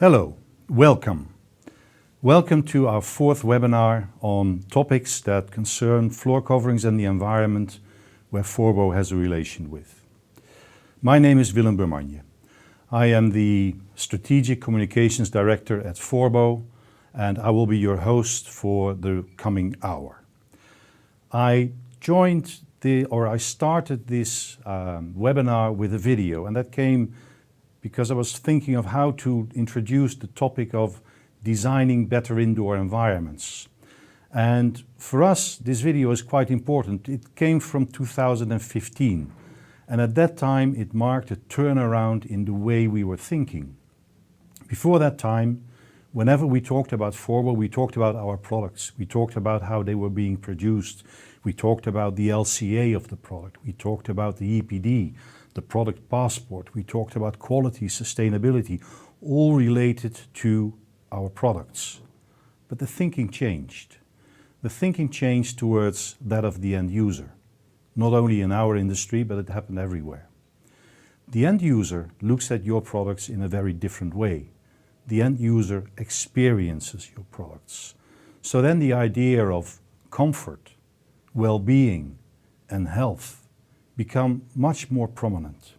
Hello, welcome. Welcome to our fourth webinar on topics that concern floor coverings and the environment where Forbo has a relation with. My name is Willem Bermanje. I am the Strategic Communications Director at Forbo, and I will be your host for the coming hour. I started this webinar with a video, and that came because I was thinking of how to introduce the topic of designing better indoor environments. And for us, this video is quite important. It came from 2015, and at that time it marked a turnaround in the way we were thinking. Before that time, whenever we talked about Forbo, we talked about our products. We talked about how they were being produced. We talked about the LCA of the product. We talked about the EPD, the product passport. We talked about quality, sustainability, all related to our products. But the thinking changed. The thinking changed towards that of the end user. Not only in our industry, but it happened everywhere. The end user looks at your products in a very different way. The end user experiences your products. So then the idea of comfort, well-being, and health become much more prominent.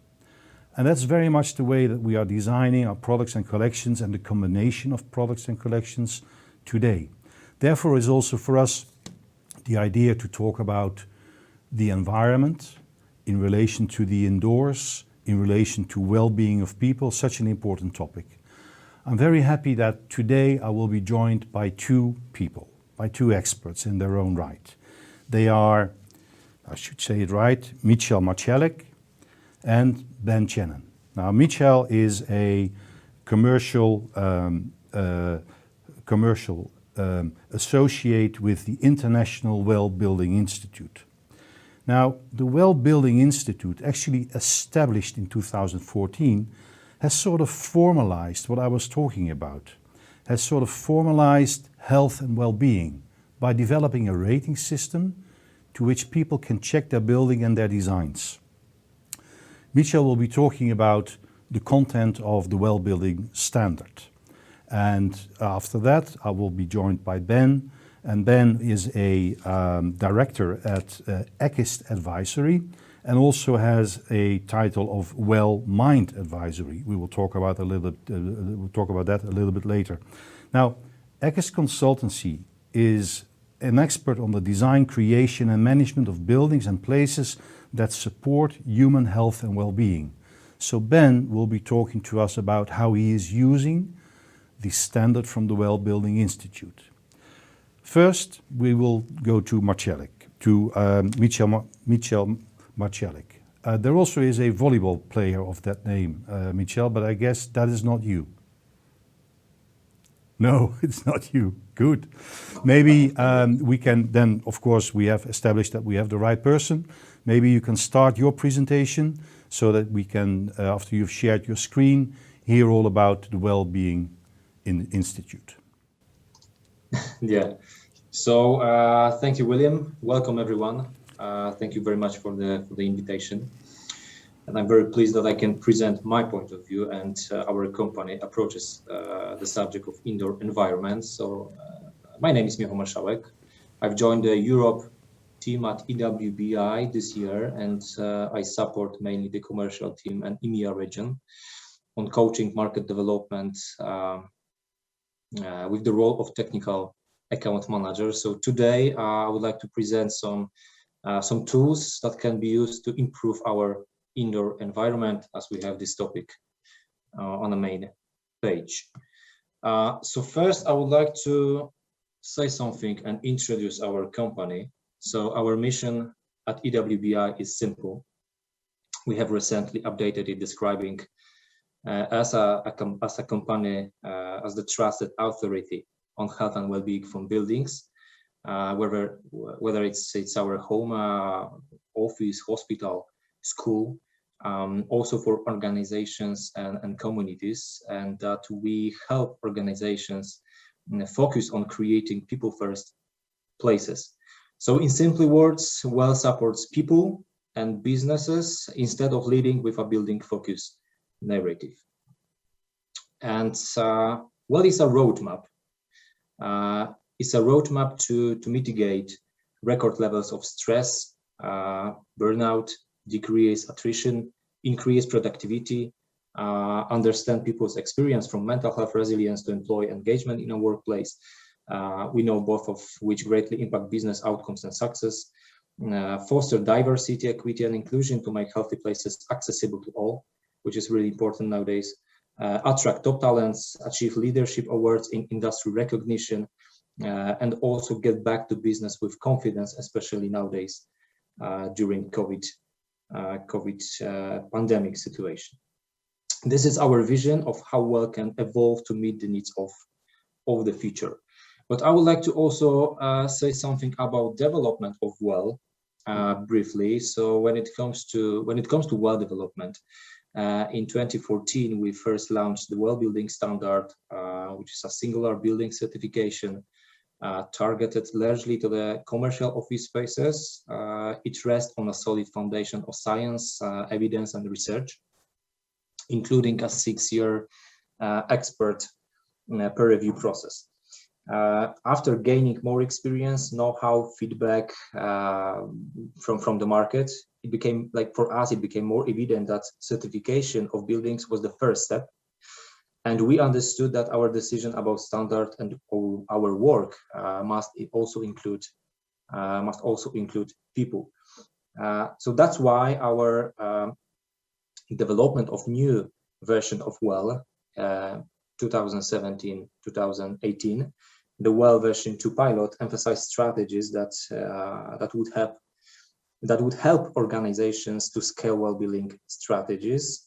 And that's very much the way that we are designing our products and collections and the combination of products and collections today. Therefore is also for us the idea to talk about the environment in relation to the indoors, in relation to well-being of people, such an important topic. I'm very happy that today I will be joined by two people, by two experts in their own right. They are, I should say it right, Michal Marszalek and Ben Channon. Now, Michal is a commercial associate with the International Well Building Institute. Now, the Well Building Institute, actually established in 2014, has sort of formalized what I was talking about, has sort of formalized health and well-being by developing a rating system to which people can check their building and their designs. Michal will be talking about the content of the well building standard. And after that, I will be joined by Ben. And Ben is a director at Ekkist Advisory and also has a title of Well Mind Advisory. We will talk about that a little bit later. Now, Ekkist Consultancy is an expert on the design, creation and management of buildings and places that support human health and well-being. So Ben will be talking to us about how he is using the standard from the Well Building Institute. First, we will go to Michal Marszalek. There also is a volleyball player of that name, Michal, but I guess that is not you. No, it's not you. Good. Maybe we can then, of course, we have established that we have the right person. Maybe you can start your presentation so that we can, after you've shared your screen, hear all about the Well-Being Institute. Yeah. So thank you, William. Welcome, everyone. Thank you very much for the invitation. And I'm very pleased that I can present my point of view and our company approaches the subject of indoor environment. So my name is Michal Marszalek. I've joined the Europe team at IWBI this year, and I support mainly the commercial team and EMEA region on coaching market development with the role of technical account manager. So today I would like to present some tools that can be used to improve our indoor environment, as we have this topic on the main page. So first I would like to say something and introduce our company. So our mission at IWBI is simple. We have recently updated it, describing as a company as the trusted authority on health and well-being from buildings, whether it's our home, office, hospital, school, also for organizations and communities, and that we help organizations focus on creating people-first places. So in simple words, Well supports people and businesses instead of leading with a building-focused narrative. And what is a roadmap? It's a roadmap to mitigate record levels of stress, burnout, decrease attrition, increase productivity, understand people's experience from mental health resilience to employee engagement in a workplace. We know both of which greatly impact business outcomes and success. Foster diversity, equity, and inclusion to make healthy places accessible to all, which is really important nowadays. Attract top talents, achieve leadership awards in industry recognition, and also get back to business with confidence, especially nowadays during COVID pandemic situation. This is our vision of how well can evolve to meet the needs of the future. But I would like to also say something about development of well briefly. So when it comes to well development, in 2014 we first launched the well building standard, which is a singular building certification targeted largely to the commercial office spaces. It rests on a solid foundation of science, evidence, and research, including a 6-year expert peer review process. After gaining more experience, know-how, feedback from the market, it became, like for us, it became more evident that certification of buildings was the first step. And we understood that our decision about standard and our work must also include people. So that's why our development of new version of well 2017-2018, the well version 2 pilot emphasized strategies that would help organizations to scale well-being strategies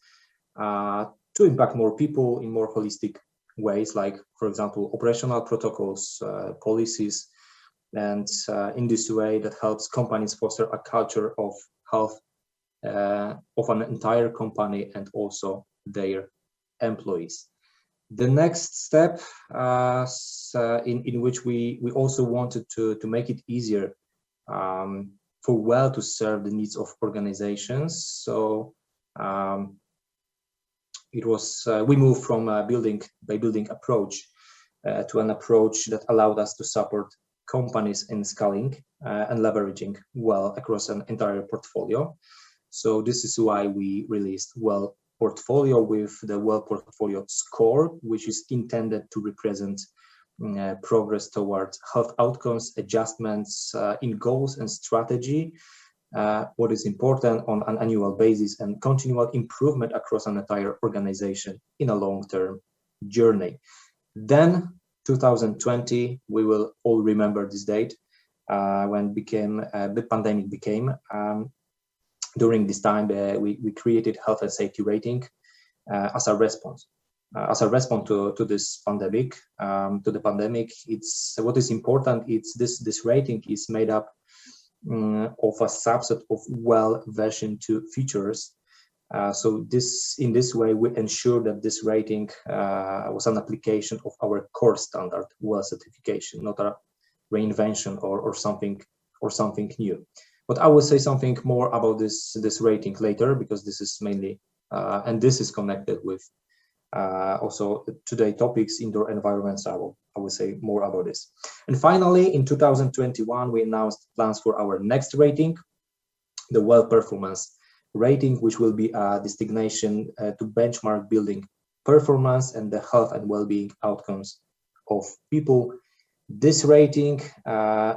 to impact more people in more holistic ways, like, for example, operational protocols, policies, and in this way that helps companies foster a culture of health of an entire company and also their employees. The next step in which we also wanted to make it easier for well to serve the needs of organizations. So it was we moved from a building by building approach to an approach that allowed us to support companies in scaling and leveraging well across an entire portfolio. So this is why we released well portfolio with the well portfolio score, which is intended to represent progress towards health outcomes, adjustments in goals and strategy, what is important on an annual basis, and continual improvement across an entire organization in a long-term journey. Then 2020, we will all remember this date when the pandemic became. During this time, we created health and safety rating as a response. To this pandemic, it's what is important. It's this rating is made up of a subset of well version 2 features. So in this way, we ensure that this rating was an application of our core standard well certification, not a reinvention or something new. But I will say something more about this rating later, because this is mainly and this is connected with also today's topics, indoor environments. I will say more about this. And finally, in 2021, we announced plans for our next rating, the well performance rating, which will be a designation to benchmark building performance and the health and well-being outcomes of people. This rating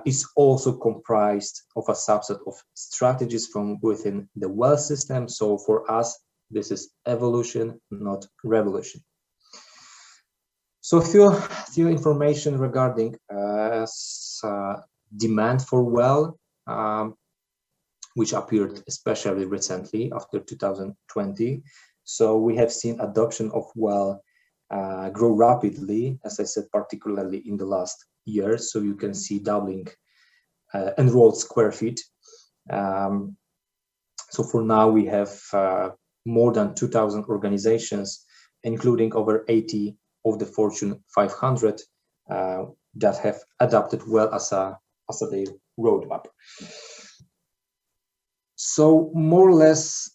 is also comprised of a subset of strategies from within the well system. So for us, this is evolution, not revolution. So few information regarding demand for well, which appeared especially recently after 2020. So we have seen adoption of well grow rapidly, as I said, particularly in the last year. So you can see doubling enrolled square feet. So for now, we have more than 2,000 organizations, including over 80 of the Fortune 500 that have adopted well as a their roadmap. So more or less,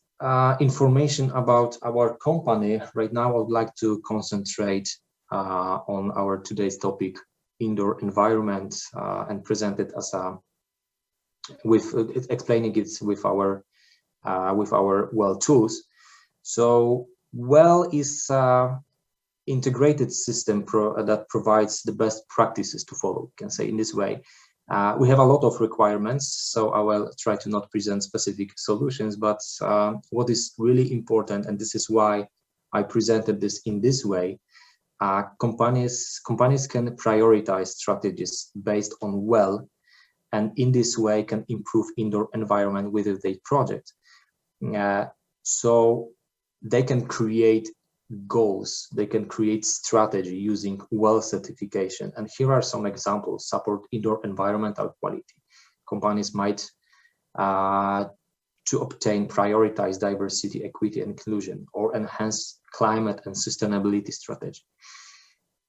information about our company, right now I would like to concentrate on our today's topic, indoor environment, and present it as explaining it with our well tools. So well is integrated system that provides the best practices to follow, we can say in this way. We have a lot of requirements, so I will try to not present specific solutions, but what is really important, and this is why I presented this in this way, companies can prioritize strategies based on well, and in this way can improve indoor environment within their project. So they can create goals, they can create strategy using well certification. And here are some examples: support indoor environmental quality. Companies might to obtain prioritize diversity, equity, and inclusion, or enhance climate and sustainability strategy.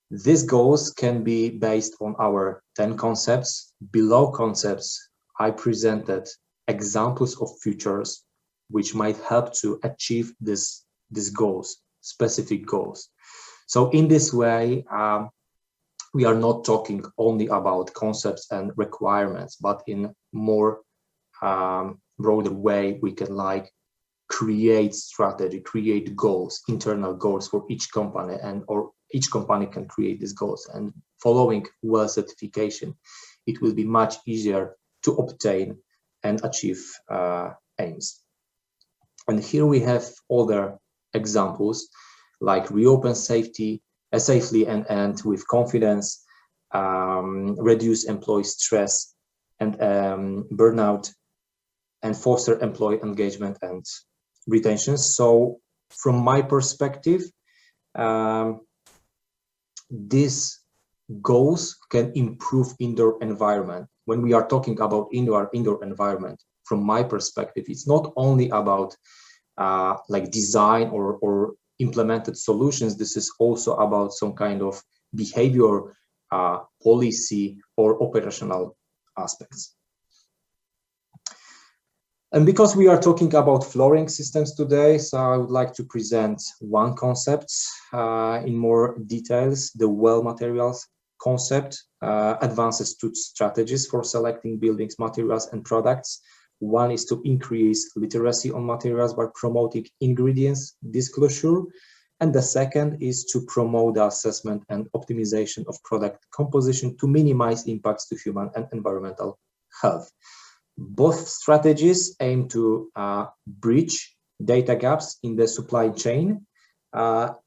These goals can be based on our 10 concepts. Below concepts, I presented examples of features which might help to achieve these goals, specific goals. So in this way, we are not talking only about concepts and requirements, but in more broader way, we can create strategy, create goals, internal goals for each company, or each company can create these goals. And following well certification, it will be much easier to obtain and achieve aims. And here we have other examples like reopen safely and with confidence, reduce employee stress and burnout, and foster employee engagement and retention. So from my perspective, these goals can improve indoor environment. When we are talking about indoor environment, from my perspective, it's not only about design or implemented solutions. This is also about some kind of behavior, policy, or operational aspects. And because we are talking about flooring systems today, so I would like to present one concept in more details: the well materials concept, advances to strategies for selecting buildings, materials, and products. One is to increase literacy on materials by promoting ingredients disclosure. And the second is to promote the assessment and optimization of product composition to minimize impacts to human and environmental health. Both strategies aim to bridge data gaps in the supply chain.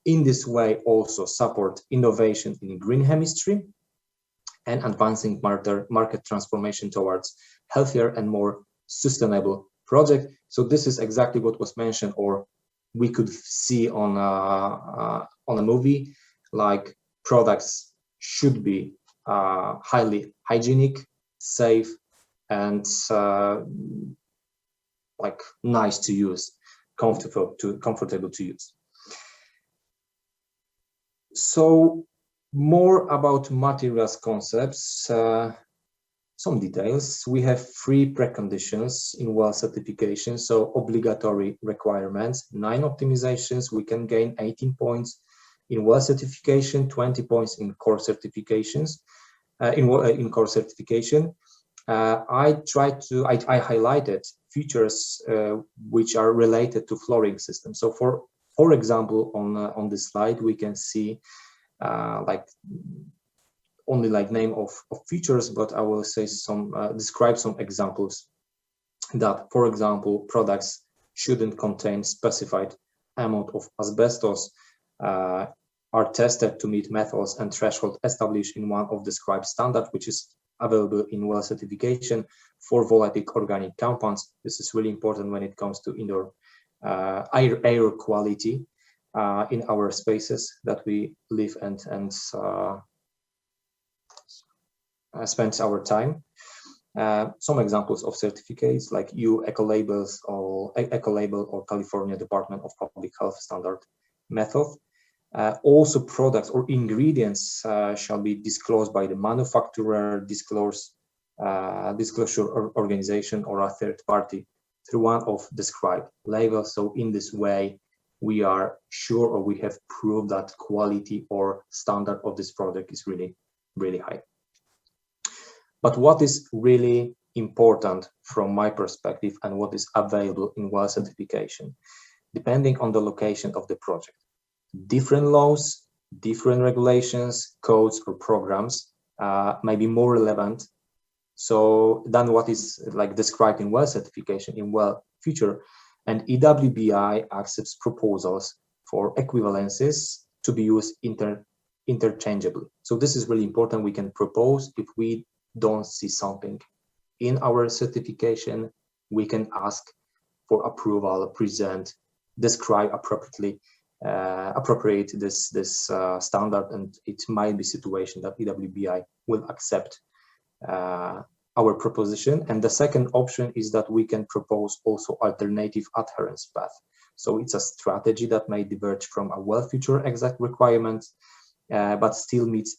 In this way, also support innovation in green chemistry and advancing market transformation towards healthier and more sustainable project. So this is exactly what was mentioned, or we could see on a movie, like products should be highly hygienic, safe, and nice to use, comfortable to use. So more about materials concepts. Some details. We have 3 preconditions in well certification, so obligatory requirements, 9 optimizations. We can gain 18 points in well certification, 20 points in core certifications. In core certification, I highlighted features which are related to flooring systems. So for example, on this slide, we can see only name of features, but I will say describe some examples that, for example, products shouldn't contain specified amount of asbestos, are tested to meet methods and threshold established in one of described standard, which is available in well certification for volatile organic compounds. This is really important when it comes to indoor air quality in our spaces that we live and spend our time. Some examples of certificates like EU Ecolabel or California Department of Public Health standard method. Also products or ingredients shall be disclosed by the manufacturer, disclosure organization, or a third party through one of described levels. So in this way, we are sure, or we have proved, that quality or standard of this product is really, really high. But what is really important from my perspective, and what is available in WELL certification, depending on the location of the project, different laws, different regulations, codes, or programs may be more relevant than what is like described in WELL certification in WELL feature. And IWBI accepts proposals for equivalences to be used interchangeably. So this is really important. We can propose if we don't see something in our certification, we can ask for approval, present, describe appropriate this standard, and it might be situation that IWBI will accept our proposition. And the second option is that we can propose also alternative adherence path. So it's a strategy that may diverge from a WELL feature exact requirements, but still meets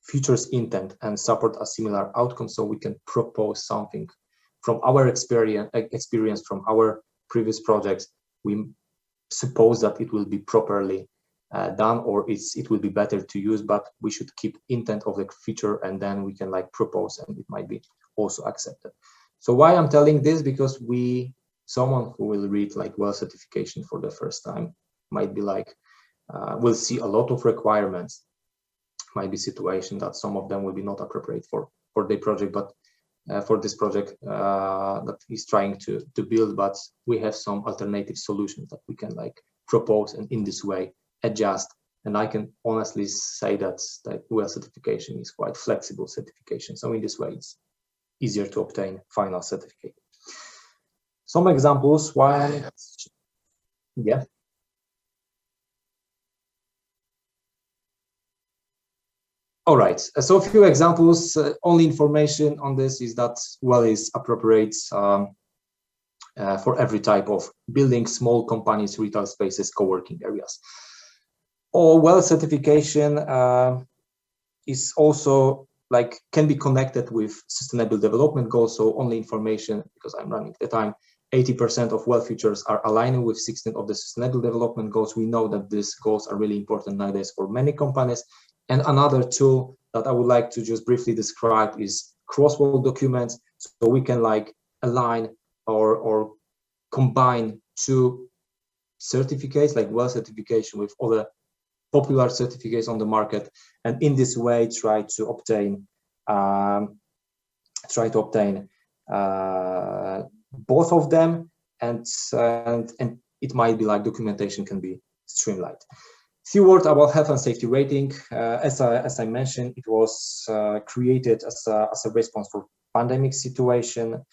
features intent and support a similar outcome. So we can propose something from our experience from our previous projects. We suppose that it will be properly done, or it will be better to use, but we should keep intent of the feature, and then we can like propose, and it might be also accepted. So why I'm telling this? Because someone who will read like WELL certification for the first time might be like, will see a lot of requirements. Might be situation that some of them will be not appropriate for the project, but for this project that he's trying to build. But we have some alternative solutions that we can like propose, and in this way adjust. And I can honestly say that WELL certification is quite flexible certification. So in this way, it's easier to obtain final certificate. Some examples why, yeah. All right, so a few examples. Only information on this is that WELL is appropriate for every type of building, small companies, retail spaces, co-working areas. Or WELL certification is also like can be connected with sustainable development goals. So only information, because I'm running the time, 80% of WELL features are aligning with 16 of the sustainable development goals. We know that these goals are really important nowadays for many companies. And another tool that I would like to just briefly describe is crosswalk documents. So we can like align or combine two certificates, like WELL certification with other popular certificates on the market, and in this way try to obtain both of them, and it might be like documentation can be streamlined. Few words about health and safety rating. As I mentioned, it was created as a response for pandemic situation,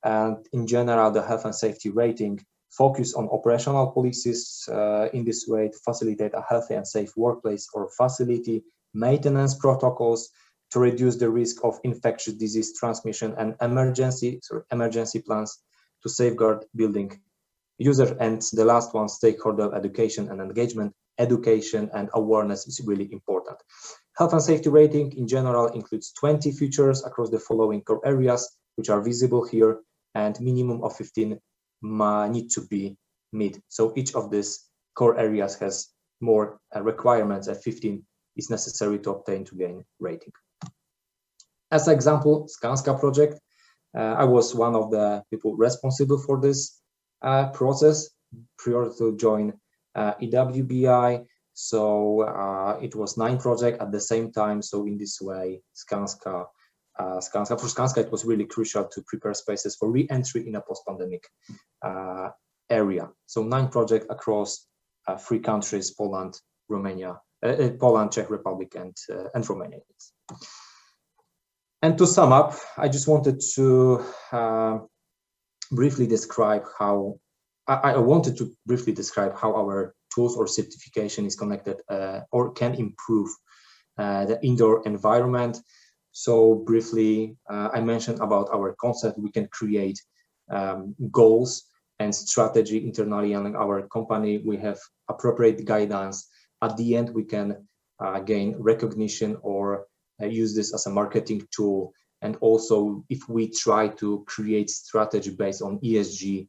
and in general, the health and safety rating focus on operational policies in this way to facilitate a healthy and safe workplace or facility, maintenance protocols to reduce the risk of infectious disease transmission, and emergency plans to safeguard building user. And the last one, stakeholder education and engagement. Education and awareness is really important. Health and safety rating in general includes 20 features across the following core areas, which are visible here, and minimum of 15 need to be met. So each of these core areas has more requirements, and 15 is necessary to obtain to gain rating. As an example, Skanska project. I was one of the people responsible for this process prior to join IWBI. So it was 9 projects at the same time. So in this way, for Skanska, it was really crucial to prepare spaces for re-entry in a post-pandemic area. So 9 projects across 3 countries: Poland, Romania, Czech Republic, and Romania. And to sum up, I just wanted to briefly describe how our tools or certification is connected or can improve the indoor environment. So briefly, I mentioned about our concept. We can create goals and strategy internally in our company. We have appropriate guidance. At the end, we can gain recognition or use this as a marketing tool. And also, if we try to create strategy based on ESG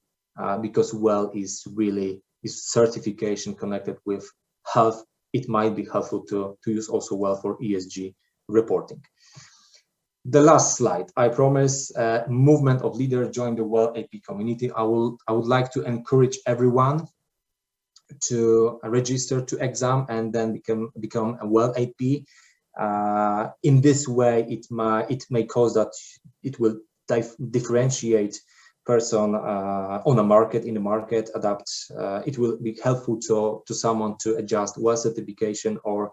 because WELL is certification connected with health. It might be helpful to use also WELL for ESG reporting. The last slide, I promise, movement of leaders join the WELL AP community. I would like to encourage everyone to register to exam and then become a WELL AP. In this way, it may cause that it will differentiate person on a market, in the market, adapt. It will be helpful to someone to adjust WELL certification or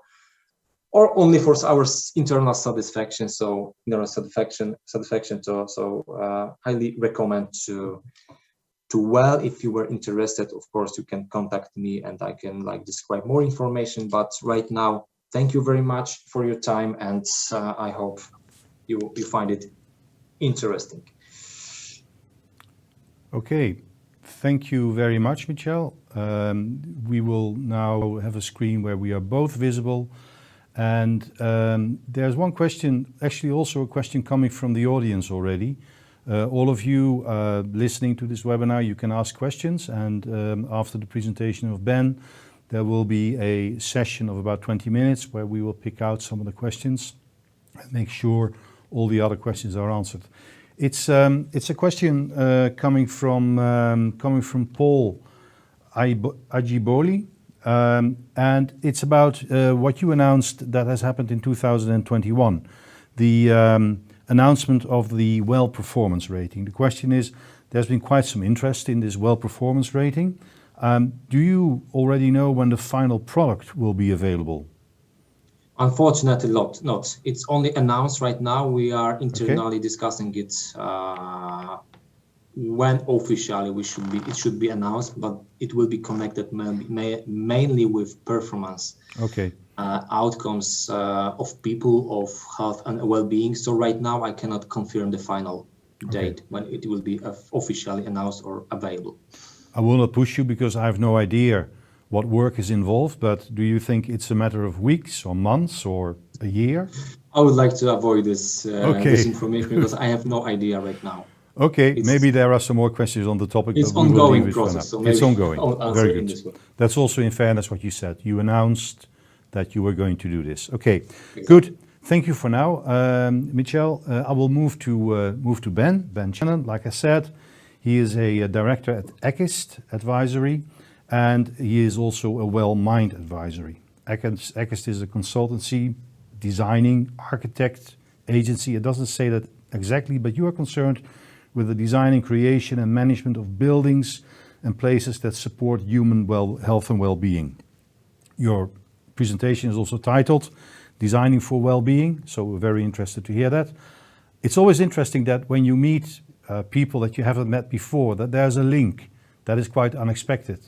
only for our internal satisfaction. So satisfaction. So highly recommend to WELL. If you were interested, of course, you can contact me and I can describe more information. But right now, thank you very much for your time, and I hope you find it interesting. Okay, thank you very much, Michal. We will now have a screen where we are both visible. And there's one question, actually also a question coming from the audience already. All of you listening to this webinar, you can ask questions, and after the presentation of Ben, there will be a session of about 20 minutes where we will pick out some of the questions and make sure all the other questions are answered. It's a question coming from Paul Ajiboli, and it's about what you announced that has happened in 2021, the announcement of the WELL performance rating. The question is, there's been quite some interest in this WELL performance rating. Do you already know when the final product will be available? Unfortunately, not. It's only announced right now. We are internally discussing it. When officially it should be announced, but it will be connected mainly with performance outcomes of people, of health and well-being. So right now, I cannot confirm the final date when it will be officially announced or available. I will not push you because I have no idea what work is involved, but do you think it's a matter of weeks or months or a year? I would like to avoid this information because I have no idea right now. Okay, maybe there are some more questions on the topic. It's ongoing process. So it's ongoing. Very good. This way. That's also in fairness what you said. You announced that you were going to do this. Okay, good. Thank you for now, Michal. I will move to Ben Channon. Like I said, he is a director at Ekkist Advisory, and he is also a WELL Mind Advisory. Ekkist is a consultancy, designing, architect, agency. It doesn't say that exactly, but you are concerned with the designing, creation and management of buildings and places that support human health and well-being. Your presentation is also titled Designing for Well-being, so we're very interested to hear that. It's always interesting that when you meet people that you haven't met before, that there's a link that is quite unexpected.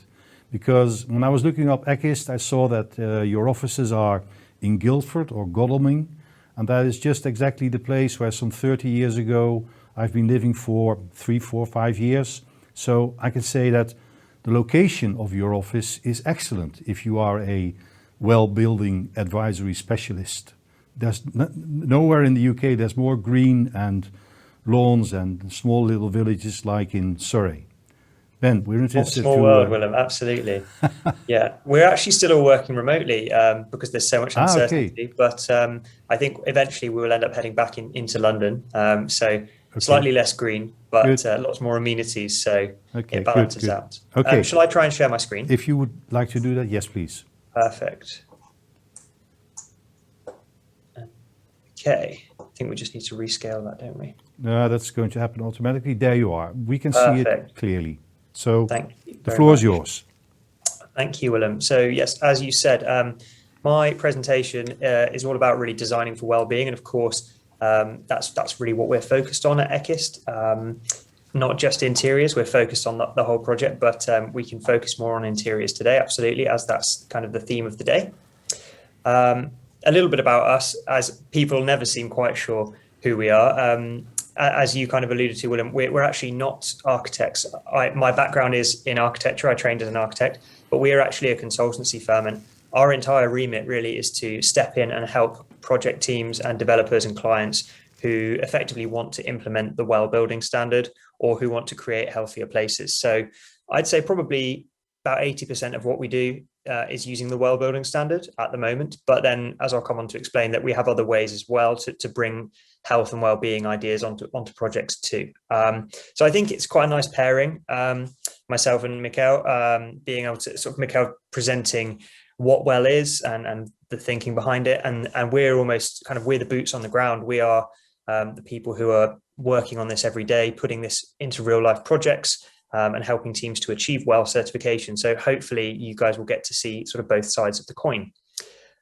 Because when I was looking up Ekkist, I saw that your offices are in Guildford or Godalming, and that is just exactly the place where some 30 years ago I've been living for 3, 4, 5 years. So I can say that the location of your office is excellent if you are a well-building advisory specialist. There's nowhere in the UK there's more green and lawns and small little villages like in Surrey. Ben, we're interested. Small world, Willem, absolutely. Yeah, we're actually still all working remotely because there's so much uncertainty. But I think eventually we will end up heading back into London. Slightly less green, but lots more amenities. So it balances out. Okay. Shall I try and share my screen? If you would like to do that, yes, please. Perfect. Okay. I think we just need to rescale that, don't we? No, that's going to happen automatically. There you are. We can see it clearly. So the floor is yours. Thank you, Willem. So yes, as you said, my presentation is all about really designing for well-being, and of course, that's really what we're focused on at Ekkist. Not just interiors, we're focused on the whole project, but we can focus more on interiors today, absolutely, as that's kind of the theme of the day. A little bit about us, as people never seem quite sure who we are. As you kind of alluded to, Willem, we're actually not architects. My background is in architecture. I trained as an architect, but we are actually a consultancy firm, and our entire remit really is to step in and help project teams and developers and clients who effectively want to implement the well building standard or who want to create healthier places. So I'd say probably about 80% of what we do is using the well building standard at the moment. But then, as I'll come on to explain, that we have other ways as well to bring health and well-being ideas onto projects too. So I think it's quite a nice pairing. Myself and Michal being able to Michal presenting what well is and the thinking behind it, and we're almost we're the boots on the ground. We are the people who are working on this every day, putting this into real life projects. And helping teams to achieve well certification. So hopefully you guys will get to see both sides of the coin.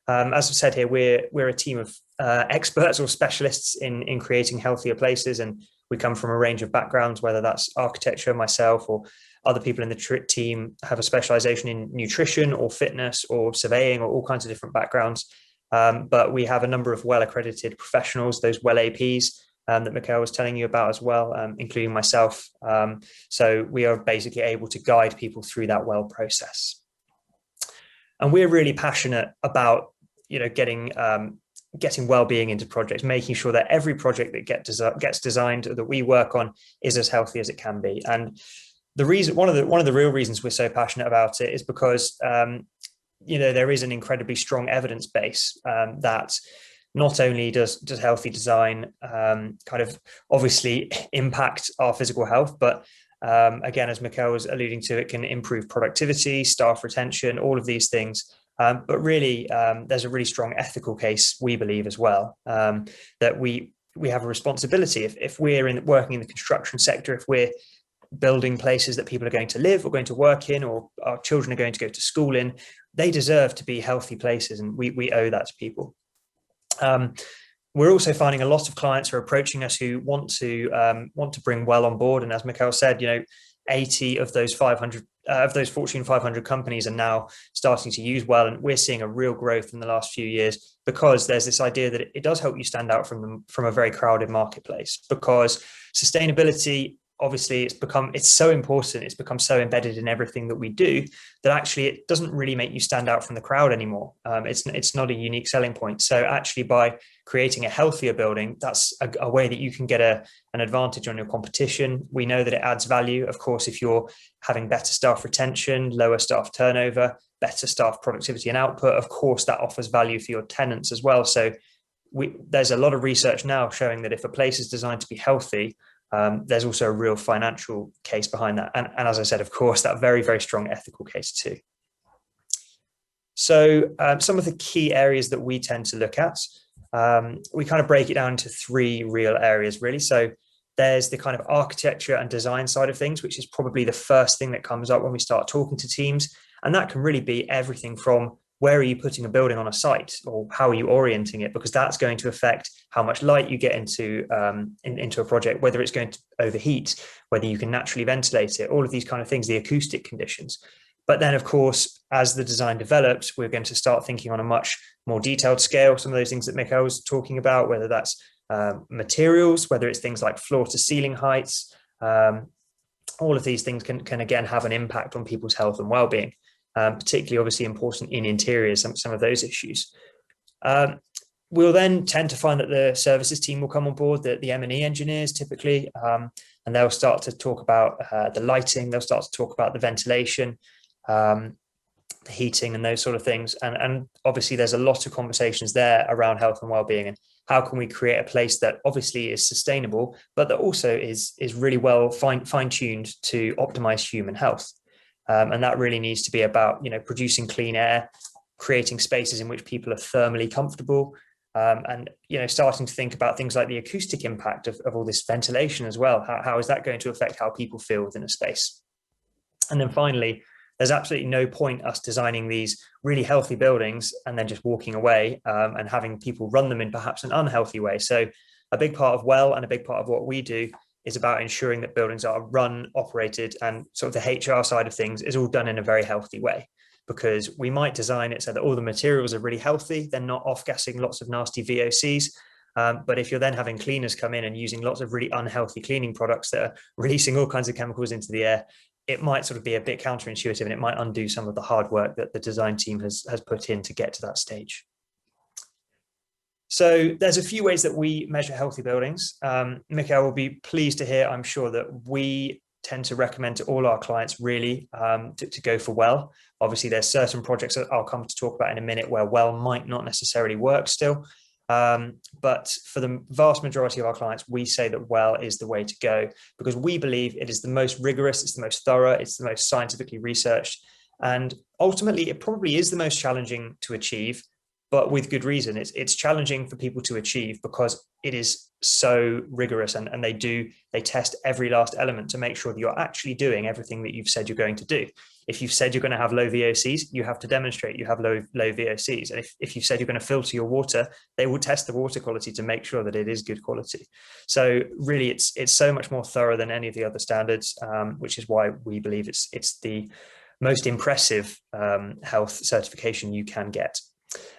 As I've said here, we're a team of experts or specialists in creating healthier places, and we come from a range of backgrounds, whether that's architecture, myself, or other people in the team have a specialization in nutrition or fitness or surveying or all kinds of different backgrounds. But we have a number of well-accredited professionals, those well APs, that Michal was telling you about as well, including myself. So we are basically able to guide people through that well process. And we're really passionate about, getting well-being into projects, making sure that every project that gets designed that we work on is as healthy as it can be. And the reason, one of the real reasons we're so passionate about it is because, there is an incredibly strong evidence base that not only does healthy design obviously impact our physical health, but again, as Michal was alluding to, it can improve productivity, staff retention, all of these things. But really, there's a really strong ethical case, we believe as well, that we have a responsibility. If we're working in the construction sector, if we're building places that people are going to live or going to work in, or our children are going to go to school in, they deserve to be healthy places, and we owe that to people. We're also finding a lot of clients who are approaching us who want to bring well on board. And as Michal said, 80 of those 500 of those Fortune 500 companies are now starting to use well, and we're seeing a real growth in the last few years because there's this idea that it does help you stand out from a very crowded marketplace. Because sustainability, obviously, it's so important, it's become so embedded in everything that we do, that actually it doesn't really make you stand out from the crowd anymore. It's not a unique selling point. So actually, by creating a healthier building, that's a way that you can get an advantage on your competition. We know that it adds value. Of course, if you're having better staff retention, lower staff turnover, better staff productivity and output, of course, that offers value for your tenants as well. So there's a lot of research now showing that if a place is designed to be healthy, there's also a real financial case behind that. And as I said, of course, that very, very strong ethical case too. So some of the key areas that we tend to look at, we kind of break it down into three real areas, really. So there's the kind of architecture and design side of things, which is probably the first thing that comes up when we start talking to teams. And that can really be everything from where are you putting a building on a site, or how are you orienting it? Because that's going to affect how much light you get into a project, whether it's going to overheat, whether you can naturally ventilate it, all of these kind of things, the acoustic conditions. But then, of course, as the design develops, we're going to start thinking on a much more detailed scale. Some of those things that Michal was talking about, whether that's materials, whether it's things like floor to ceiling heights, all of these things can again have an impact on people's health and well-being. Particularly obviously important in interiors, some of those issues. We'll then tend to find that the services team will come on board, the M&E engineers typically, and they'll start to talk about the lighting, they'll start to talk about the ventilation, the heating and those sort of things. And obviously there's a lot of conversations there around health and well-being, and how can we create a place that obviously is sustainable, but that also is really well fine-tuned to optimize human health. And that really needs to be about, producing clean air, creating spaces in which people are thermally comfortable, and, starting to think about things like the acoustic impact of all this ventilation as well. How is that going to affect how people feel within a space? And then finally, there's absolutely no point us designing these really healthy buildings and then just walking away and having people run them in perhaps an unhealthy way. So a big part of well and a big part of what we do is about ensuring that buildings are run, operated, and sort of the HR side of things is all done in a very healthy way, because we might design it so that all the materials are really healthy. They're not off-gassing lots of nasty VOCs. But if you're then having cleaners come in and using lots of really unhealthy cleaning products that are releasing all kinds of chemicals into the air, it might sort of be a bit counterintuitive, and it might undo some of the hard work that the design team has put in to get to that stage. So there's a few ways that we measure healthy buildings. Michal will be pleased to hear, I'm sure, that we tend to recommend to all our clients really to go for WELL. Obviously, there's certain projects that I'll come to talk about in a minute where WELL might not necessarily work still. But for the vast majority of our clients, we say that WELL is the way to go because we believe it is the most rigorous, it's the most thorough, it's the most scientifically researched. And ultimately, it probably is the most challenging to achieve, but with good reason. It's challenging for people to achieve because it is so rigorous, and they test every last element to make sure that you're actually doing everything that you've said you're going to do. If you've said you're going to have low VOCs, you have to demonstrate you have low VOCs. And if you've said you're going to filter your water, they will test the water quality to make sure that it is good quality. So really, it's so much more thorough than any of the other standards, which is why we believe it's the most impressive health certification you can get.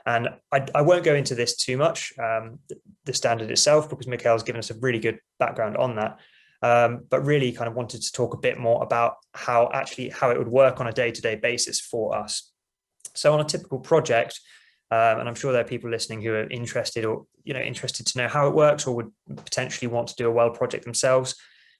And I won't go into this too much, the standard itself, because Michal's given us a really good background on that. But really kind of wanted to talk a bit more about how it would work on a day-to-day basis for us. So on a typical project, and I'm sure there are people listening who are interested to know how it works or would potentially want to do a WELL project themselves.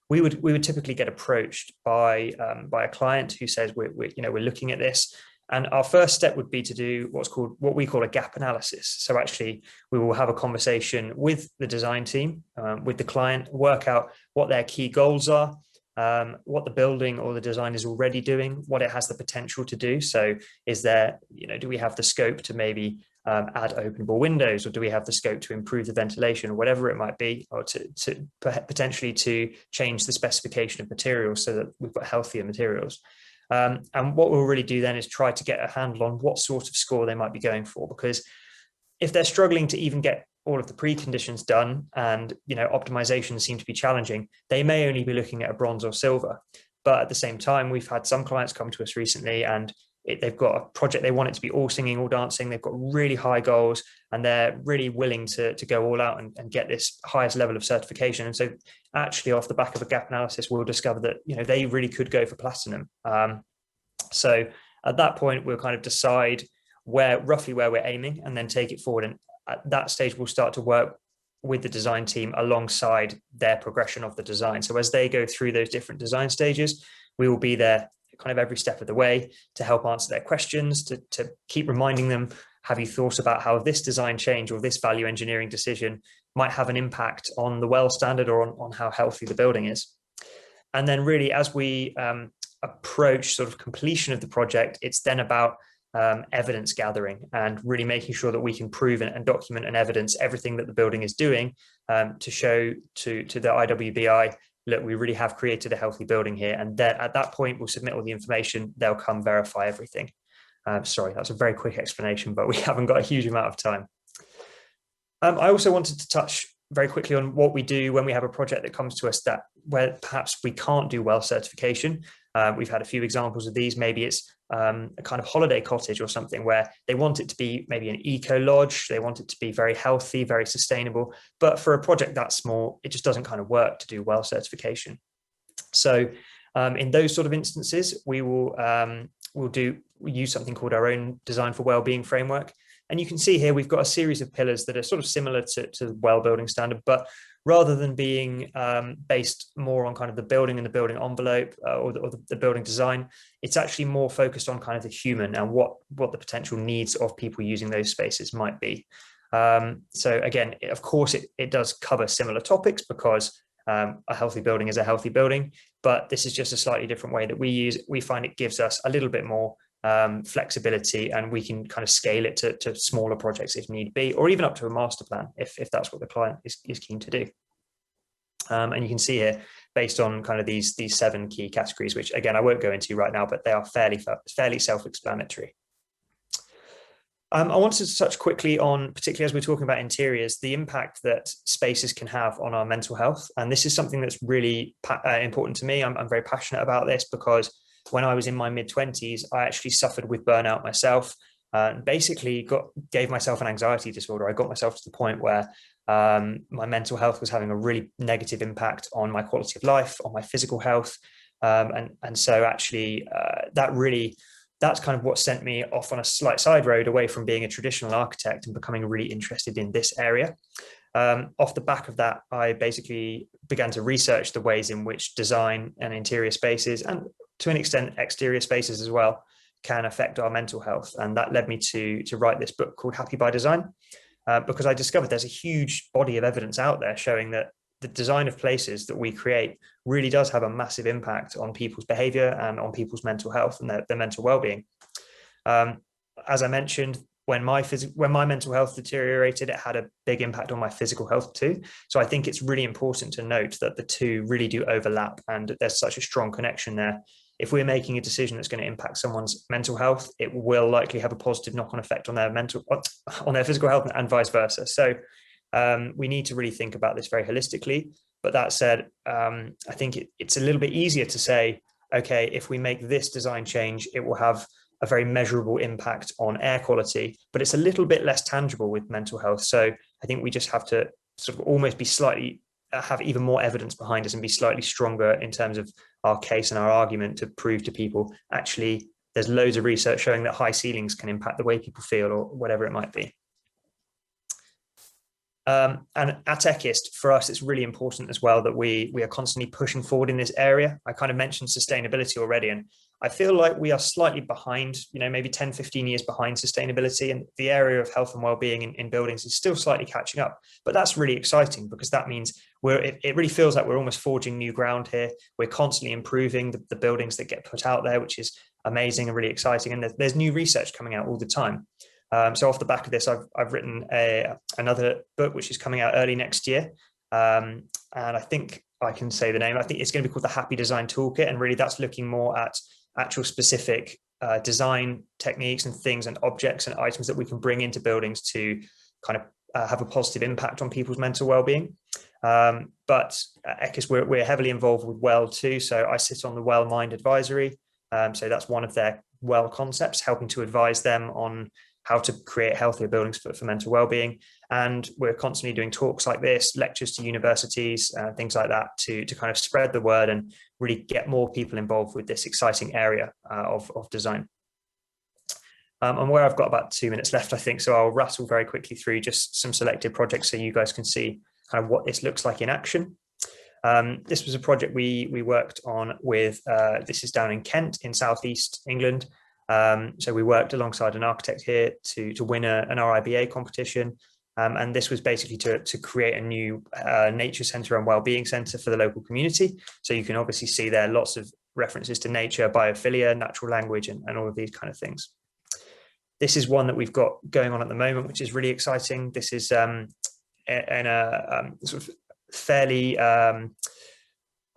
We would typically get approached by a client who says we're looking at this. And our first step would be to do what we call a gap analysis. So actually, we will have a conversation with the design team, with the client, work out what their key goals are, what the building or the design is already doing, what it has the potential to do. So is there, do we have the scope to maybe add openable windows, or do we have the scope to improve the ventilation, or whatever it might be, or to potentially to change the specification of materials so that we've got healthier materials. And what we'll really do then is try to get a handle on what sort of score they might be going for, because if they're struggling to even get all of the preconditions done and optimizations seem to be challenging, they may only be looking at a bronze or silver. But at the same time, we've had some clients come to us recently and they've got a project, they want it to be all singing, all dancing, they've got really high goals, and they're really willing to go all out and get this highest level of certification. And so actually off the back of a gap analysis, we'll discover that they really could go for platinum. So at that point, we'll kind of decide roughly where we're aiming and then take it forward. And at that stage, we'll start to work with the design team alongside their progression of the design. So as they go through those different design stages, we will be there kind of every step of the way to help answer their questions, to keep reminding them, have you thought about how this design change or this value engineering decision might have an impact on the WELL standard or on how healthy the building is? And then really, as we approach sort of completion of the project, it's then about evidence gathering and really making sure that we can prove and document and evidence everything that the building is doing to show to the IWBI, look, we really have created a healthy building here. And then at that point, we'll submit all the information. They'll come verify everything. Sorry, that's a very quick explanation, but we haven't got a huge amount of time. I also wanted to touch very quickly on what we do when we have a project that comes to us where perhaps we can't do WELL certification. We've had a few examples of these. Maybe it's a kind of holiday cottage or something where they want it to be maybe an eco lodge. They want it to be very healthy, very sustainable. But for a project that small, it just doesn't kind of work to do WELL certification. So in those sort of instances, we will use something called our own Design for Wellbeing framework. And you can see here, we've got a series of pillars that are sort of similar to the WELL building standard, but rather than being based more on kind of the building and the building envelope or the building design, it's actually more focused on kind of the human and what the potential needs of people using those spaces might be. So again, of course, it does cover similar topics because a healthy building is a healthy building, but this is just a slightly different way that we find it gives us a little bit more flexibility, and we can kind of scale it to smaller projects if need be, or even up to a master plan if that's what the client is keen to do. And you can see here, based on kind of these 7 key categories, which again I won't go into right now, but they are fairly self-explanatory. I wanted to touch quickly on, particularly as we're talking about interiors, the impact that spaces can have on our mental health. And this is something that's really important to me. I'm very passionate about this because when I was in my mid-20s, I actually suffered with burnout myself and basically gave myself an anxiety disorder. I got myself to the point where my mental health was having a really negative impact on my quality of life, on my physical health. And so actually that really that's kind of what sent me off on a slight side road away from being a traditional architect and becoming really interested in this area. Off the back of that, I basically began to research the ways in which design and interior spaces, and to an extent exterior spaces as well, can affect our mental health. And that led me to write this book called Happy by Design, because I discovered there's a huge body of evidence out there showing that the design of places that we create really does have a massive impact on people's behavior and on people's mental health and their mental well-being. As I mentioned, when my mental health deteriorated, it had a big impact on my physical health too. So I think it's really important to note that the two really do overlap, and there's such a strong connection there. If we're making a decision that's going to impact someone's mental health, it will likely have a positive knock-on effect on their physical health, and vice versa. So we need to really think about this very holistically. But that said, I think it's a little bit easier to say, okay, if we make this design change, it will have a very measurable impact on air quality, but it's a little bit less tangible with mental health. So I think we just have to sort of almost be slightly, have even more evidence behind us and be slightly stronger in terms of our case and our argument to prove to people, actually, there's loads of research showing that high ceilings can impact the way people feel, or whatever it might be. And at Ekkist, for us, it's really important as well that we are constantly pushing forward in this area. I kind of mentioned sustainability already, and I feel like we are slightly behind, maybe 10, 15 years behind sustainability, and the area of health and well-being in buildings is still slightly catching up. But that's really exciting, because that means it really feels like we're almost forging new ground here. We're constantly improving the buildings that get put out there, which is amazing and really exciting. And there's new research coming out all the time. So off the back of this, I've written another book, which is coming out early next year. And I think I can say the name. I think it's going to be called the Happy Design Toolkit. And really that's looking more at actual specific design techniques and things and objects and items that we can bring into buildings to kind of have a positive impact on people's mental well-being. But at Ekkist, we're heavily involved with WELL too. So I sit on the WELL Mind Advisory. So that's one of their WELL concepts, helping to advise them on how to create healthier buildings for mental well-being. And we're constantly doing talks like this, lectures to universities, things like that, to kind of spread the word and really get more people involved with this exciting area of design. And where I've got about 2 minutes left, I think, so I'll rattle very quickly through just some selected projects so you guys can see kind of what this looks like in action. This was a project we worked on with, this is down in Kent in southeast England. So we worked alongside an architect here to win an RIBA competition. And this was basically to create a new nature centre and wellbeing centre for the local community. So you can obviously see there lots of references to nature, biophilia, natural language, and all of these kind of things. This is one that we've got going on at the moment, which is really exciting. This is in a sort of fairly, I'd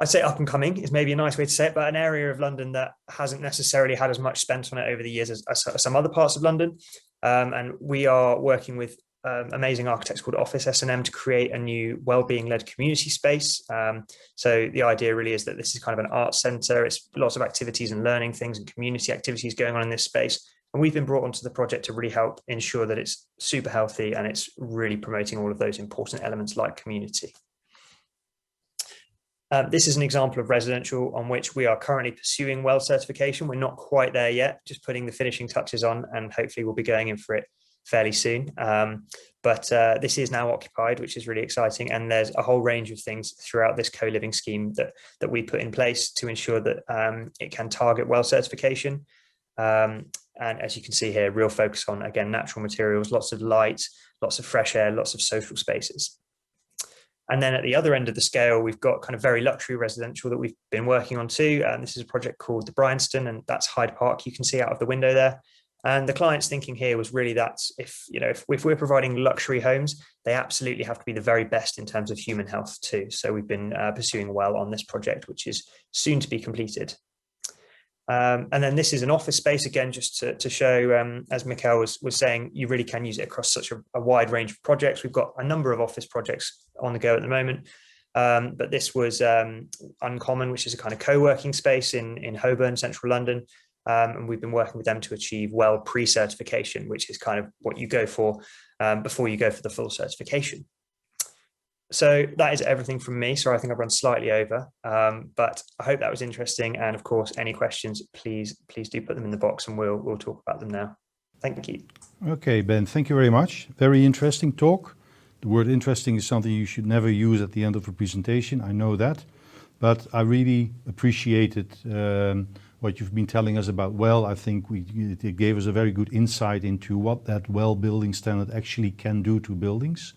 say up and coming is maybe a nice way to say it, but an area of London that hasn't necessarily had as much spent on it over the years as some other parts of London. And we are working with amazing architects called Office S&M to create a new wellbeing-led community space. So the idea really is that this is kind of an arts centre. It's lots of activities and learning things and community activities going on in this space. And we've been brought onto the project to really help ensure that it's super healthy and it's really promoting all of those important elements like community. This is an example of residential on which we are currently pursuing WELL certification. We're not quite there yet, just putting the finishing touches on, and hopefully we'll be going in for it fairly soon. But this is now occupied, which is really exciting. And there's a whole range of things throughout this co-living scheme that we put in place to ensure that it can target WELL certification. And as you can see here, real focus on, again, natural materials, lots of light, lots of fresh air, lots of social spaces. And then at the other end of the scale, we've got kind of very luxury residential that we've been working on too. And this is a project called the Bryanston, and that's Hyde Park. You can see out of the window there. And the client's thinking here was really that if we're providing luxury homes, they absolutely have to be the very best in terms of human health too. So we've been pursuing WELL on this project, which is soon to be completed. And then this is an office space, again, just to show, as Michal was saying, you really can use it across such a wide range of projects. We've got a number of office projects on the go at the moment. But this was Uncommon, which is a kind of co-working space in Holborn, central London. And we've been working with them to achieve WELL pre-certification, which is kind of what you go for before you go for the full certification. So that is everything from me. Sorry, I think I've run slightly over, but I hope that was interesting. And of course, any questions, please do put them in the box, and we'll talk about them now. Thank you. Okay, Ben, thank you very much. Very interesting talk. The word interesting is something you should never use at the end of a presentation. I know that, but I really appreciated what you've been telling us about WELL. I think it gave us a very good insight into what that WELL building standard actually can do to buildings.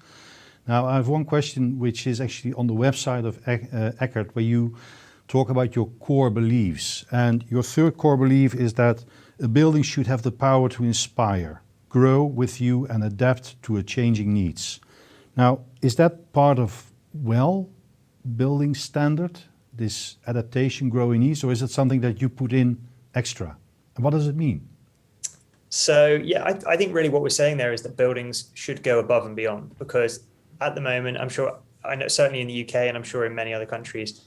Now, I have one question which is actually on the website of Ekkist, where you talk about your core beliefs. And your third core belief is that a building should have the power to inspire, grow with you, and adapt to a changing needs. Now, is that part of WELL building standard, this adaptation, growing needs, or is it something that you put in extra? And what does it mean? So, yeah, I think really what we're saying there is that buildings should go above and beyond, because at the moment, I know certainly in the UK, and I'm sure in many other countries,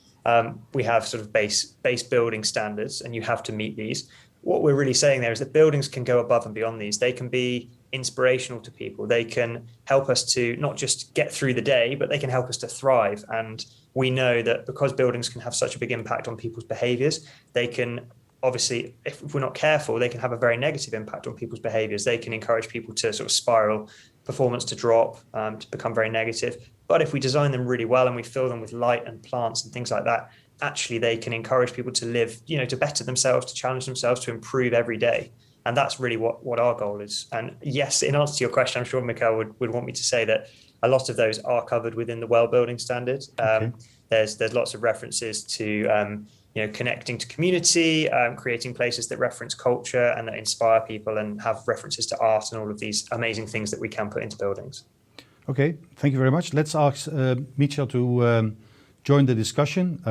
we have sort of base building standards, and you have to meet these. What we're really saying there is that buildings can go above and beyond these. They can be inspirational to people. They can help us to not just get through the day, but they can help us to thrive. And we know that because buildings can have such a big impact on people's behaviors, they can obviously, if we're not careful, they can have a very negative impact on people's behaviors. They can encourage people to sort of spiral, performance to drop, to become very negative. But if we design them really well and we fill them with light and plants and things like that, actually they can encourage people to live, to better themselves, to challenge themselves, to improve every day. And that's really what our goal is. And yes, in answer to your question, I'm sure Michal would want me to say that a lot of those are covered within the WELL building standard. Okay. There's lots of references to connecting to community, creating places that reference culture and that inspire people, and have references to art and all of these amazing things that we can put into buildings. Okay, thank you very much. Let's ask Michal to join the discussion.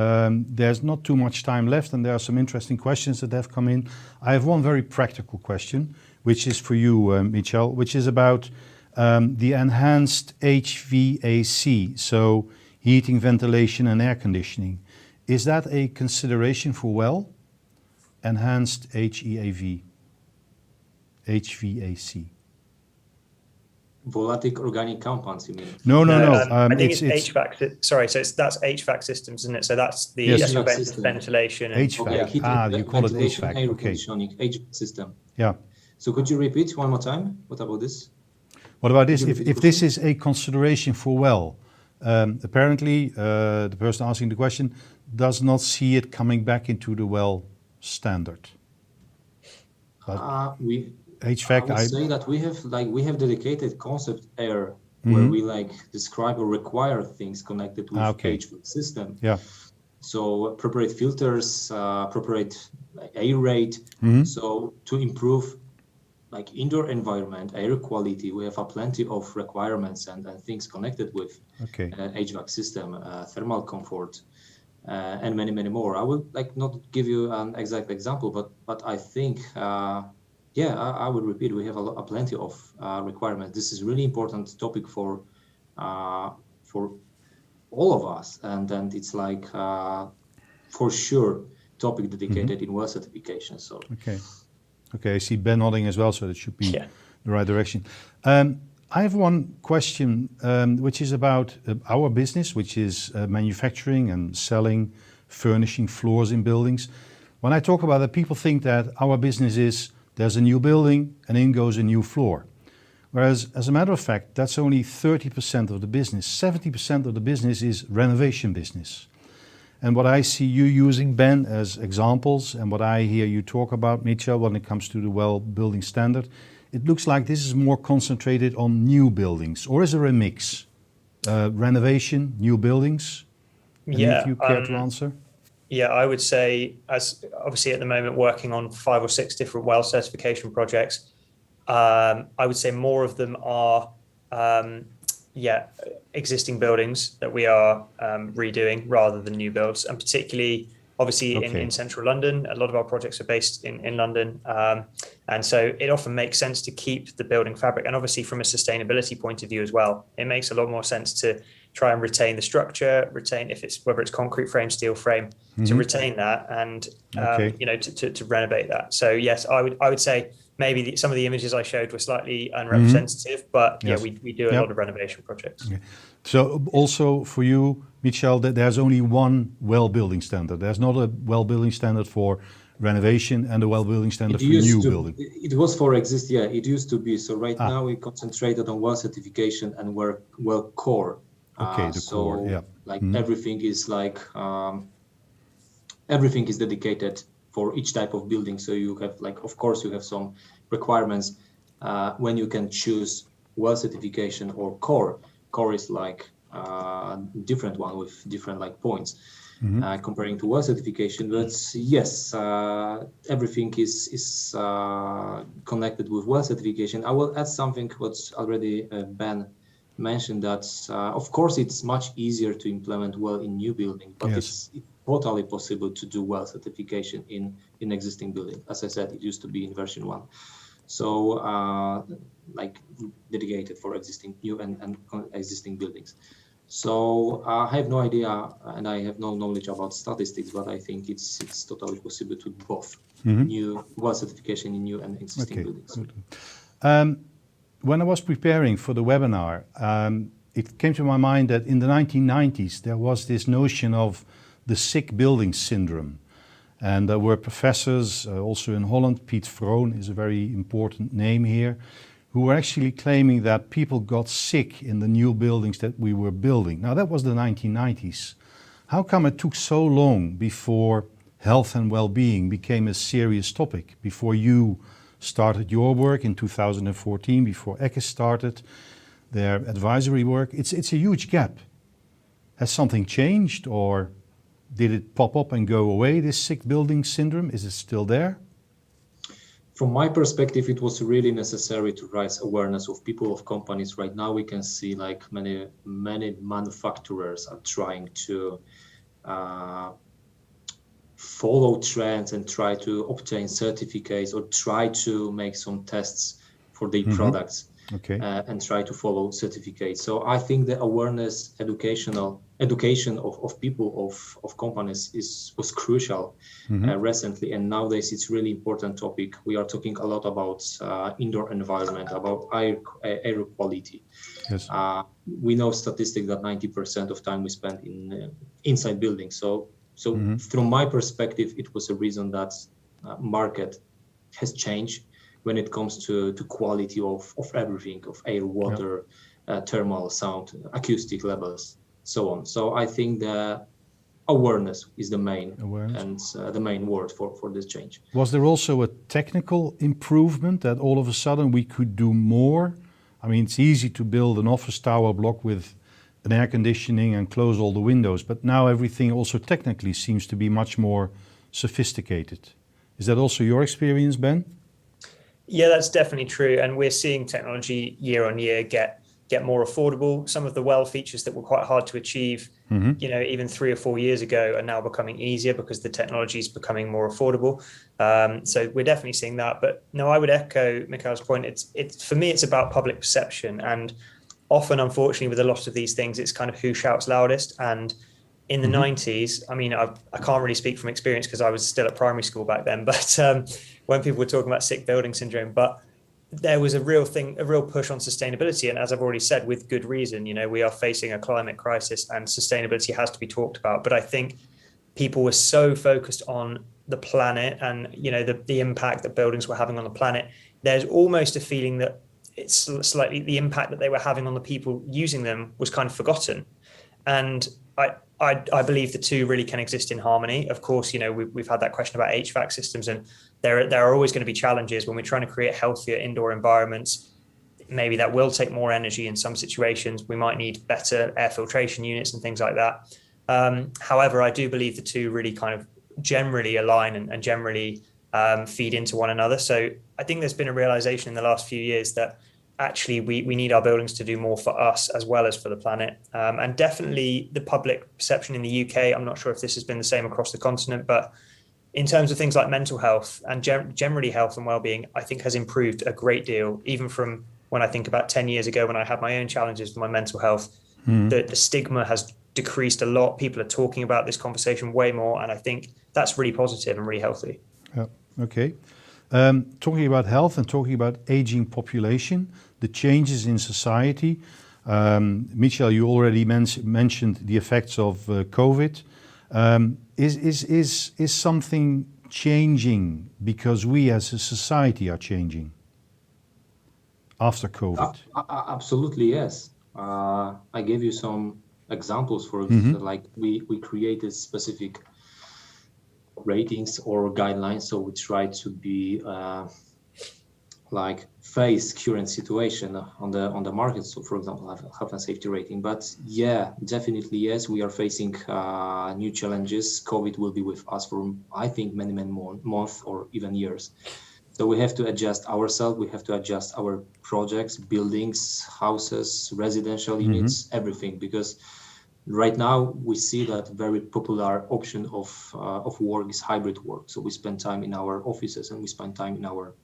There's not too much time left, and there are some interesting questions that have come in. I have one very practical question, which is for you, Michal, which is about the enhanced HVAC, so heating, ventilation, and air conditioning. Is that a consideration for WELL? Enhanced HVAC. Volatile organic compounds, you mean? No. I think it's HVAC. Sorry, so that's HVAC systems, isn't it? So that's the ventilation. And HVAC. You call it HVAC. Air Okay. conditioning, HVAC system. Yeah. So could you repeat one more time? What about this? What about this? If this is a consideration for WELL, apparently the person asking the question does not see it coming back into the WELL standard. HVAC. I would say that we have dedicated concept air where we describe or require things connected with HVAC system. Yeah. So appropriate filters, appropriate air rate. So to improve indoor environment, air quality, we have plenty of requirements and things connected with HVAC system, thermal comfort, and many more. I would not give you an exact example, but I think I would repeat, we have plenty of requirements. This is really important topic for all of us, and then it's for sure topic dedicated in WELL certification. So okay, I see Ben nodding as well, so that should be the right direction. I have one question, which is about our business, which is manufacturing and selling, furnishing floors in buildings. When I talk about that, people think that our business is there's a new building and in goes a new floor. Whereas, as a matter of fact, that's only 30% of the business. 70% of the business is renovation business. And what I see you using, Ben, as examples, and what I hear you talk about, Michal, when it comes to the WELL building standard, it looks like this is more concentrated on new buildings. Or is there a mix? Renovation, new buildings? If you care to answer? Yeah, I would say, as obviously at the moment working on 5 or 6 different WELL certification projects, I would say more of them are existing buildings that we are redoing rather than new builds, and particularly obviously in central London. A lot of our projects are based in London, and so it often makes sense to keep the building fabric, and obviously from a sustainability point of view as well, it makes a lot more sense to try and retain the structure, whether it's concrete frame, steel frame, to retain that and to renovate that. So yes, I would say maybe some of the images I showed were slightly unrepresentative, but Yes. we do a lot of renovation projects. Okay. So also for you, Michal, there's only one well building standard. There's not a well building standard for renovation and a well building standard for new building. It was for exist, yeah, it used to be. So right now we concentrated on well certification and well core. Okay, the core, yeah. Like everything is like, everything is dedicated for each type of building. So you have like, of course, you have some requirements when you can choose well certification or core. Core is like different one with different like points comparing to well certification. But yes, everything is connected with well certification. I will add something what's already Ben mentioned, that of course it's much easier to implement well in new building, but it's totally possible to do well certification in existing building. As I said, it used to be in version 1. So like dedicated for existing new and existing buildings. So I have no idea and I have no knowledge about statistics, but I think it's totally possible to do both new well certification in new and existing buildings. When I was preparing for the webinar, it came to my mind that in the 1990s there was this notion of the sick building syndrome. And there were professors, also in Holland, Piet Vroon is a very important name here, who were actually claiming that people got sick in the new buildings that we were building. Now that was the 1990s. How come it took so long before health and well-being became a serious topic, before you started your work in 2014, before Ekkist started their advisory work? It's a huge gap. Has something changed, or did it pop up and go away, this sick building syndrome? Is it still there? From my perspective, it was really necessary to raise awareness of people, of companies. Right now, we can see like many manufacturers are trying to follow trends and try to obtain certificates or try to make some tests for their products and try to follow certificates. So I think the awareness, education of people, of companies was crucial recently, and nowadays it's really important topic. We are talking a lot about indoor environment, about air quality. Yes. We know statistics that 90% of time we spend in inside buildings. So from my perspective, it was a reason that market has changed when it comes to quality of everything, of air, water, thermal, sound, acoustic levels, so on. So I think the awareness is the main and the main word for this change. Was there also a technical improvement that all of a sudden we could do more? I mean, it's easy to build an office tower block with an air conditioning and close all the windows, but now everything also technically seems to be much more sophisticated. Is that also your experience, Ben? Yeah, that's definitely true. And we're seeing technology year on year get more affordable. Some of the well features that were quite hard to achieve, even 3 or 4 years ago, are now becoming easier because the technology is becoming more affordable. So we're definitely seeing that. But no, I would echo Michal's point. It's for me, it's about public perception. And often, unfortunately, with a lot of these things, it's kind of who shouts loudest. And in the 90s, I mean, I can't really speak from experience because I was still at primary school back then, but when people were talking about sick building syndrome, but there was a real push on sustainability. And as I've already said, with good reason, we are facing a climate crisis and sustainability has to be talked about. But I think people were so focused on the planet and, the impact that buildings were having on the planet. There's almost a feeling that it's slightly the impact that they were having on the people using them was kind of forgotten. And I believe the two really can exist in harmony. Of course, we've had that question about HVAC systems, and there are always going to be challenges when we're trying to create healthier indoor environments. Maybe that will take more energy in some situations. We might need better air filtration units and things like that. However, I do believe the two really kind of generally align and generally feed into one another. So I think there's been a realization in the last few years that actually we need our buildings to do more for us as well as for the planet. And definitely the public perception in the UK, I'm not sure if this has been the same across the continent, but in terms of things like mental health and generally health and well-being, I think has improved a great deal, even from when I think about 10 years ago when I had my own challenges with my mental health. The stigma has decreased a lot. People are talking about this conversation way more, and I think that's really positive and really healthy. Yeah. Okay. Talking about health and talking about aging population, the changes in society. Michal, you already mentioned the effects of COVID. Is something changing because we as a society are changing after COVID? Absolutely, yes. I gave you some examples for like we created specific ratings or guidelines, so we try to be like face current situation on the market. So for example, health and safety rating. But yeah, definitely yes, we are facing new challenges. COVID will be with us for I think many more months or even years. So we have to adjust ourselves. We have to adjust our projects, buildings, houses, residential units, everything, because right now we see that very popular option of work is hybrid work. So we spend time in our offices and we spend time in our